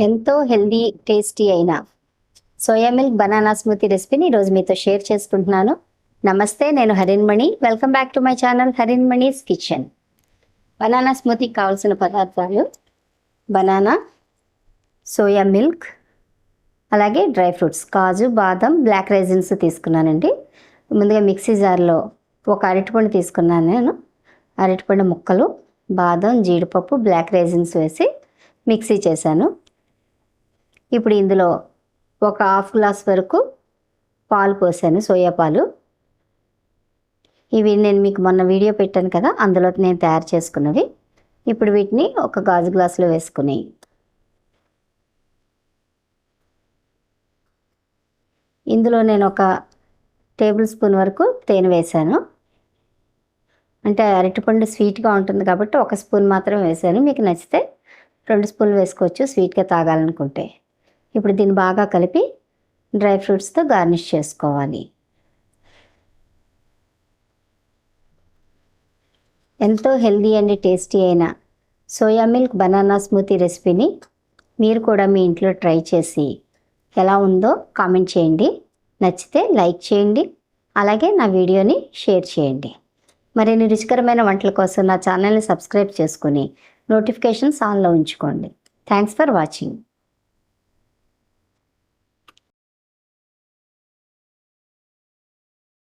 ఎంతో healthy tasty అయిన soya milk banana smoothie రెసిపీని ఈరోజు మీతో షేర్ చేసుకుంటున్నాను. నమస్తే, నేను Harinmani. Welcome back to my channel Harinmani's kitchen. Banana స్మూతీకి కావాల్సిన పదార్థాలు: బనానా, సోయా మిల్క్, అలాగే డ్రై ఫ్రూట్స్, కాజు, బాదం, బ్లాక్ రైజిన్స్ తీసుకున్నానండి. ముందుగా మిక్సీ జార్లో ఒక అరటిపండు తీసుకున్నాను. నేను అరటిపండు ముక్కలు, బాదం, జీడిపప్పు, బ్లాక్ రైజిన్స్ వేసి మిక్సీ చేశాను. ఇప్పుడు ఇందులో ఒక హాఫ్ గ్లాస్ వరకు పాలు పోసాను, సోయా పాలు. ఇవి నేను మీకు మొన్న వీడియో పెట్టాను కదా, అందులో నేను తయారు చేసుకున్నవి. ఇప్పుడు వీటిని ఒక గాజు గ్లాసులో వేసుకుని ఇందులో నేను ఒక టేబుల్ స్పూన్ వరకు తేనె వేశాను. అంటే అరటిపండు స్వీట్గా ఉంటుంది కాబట్టి ఒక స్పూన్ మాత్రం వేశాను. మీకు నచ్చితే 2 స్పూన్లు వేసుకోవచ్చు, స్వీట్గా తాగాలనుకుంటే. ఇప్పుడు దీన్ని బాగా కలిపి డ్రై ఫ్రూట్స్తో గార్నిష్ చేసుకోవాలి. ఎంతో హెల్దీ అండ్ టేస్టీ అయిన సోయా మిల్క్ బనానా స్మూతీ రెసిపీని మీరు కూడా మీ ఇంట్లో ట్రై చేసి ఎలా ఉందో కామెంట్ చేయండి. నచ్చితే లైక్ చేయండి, అలాగే నా వీడియోని షేర్ చేయండి. మరిన్ని రుచికరమైన వంటల కోసం నా ఛానల్ని సబ్స్క్రైబ్ చేసుకుని నోటిఫికేషన్స్ ఆన్లో ఉంచుకోండి. Thanks for watching.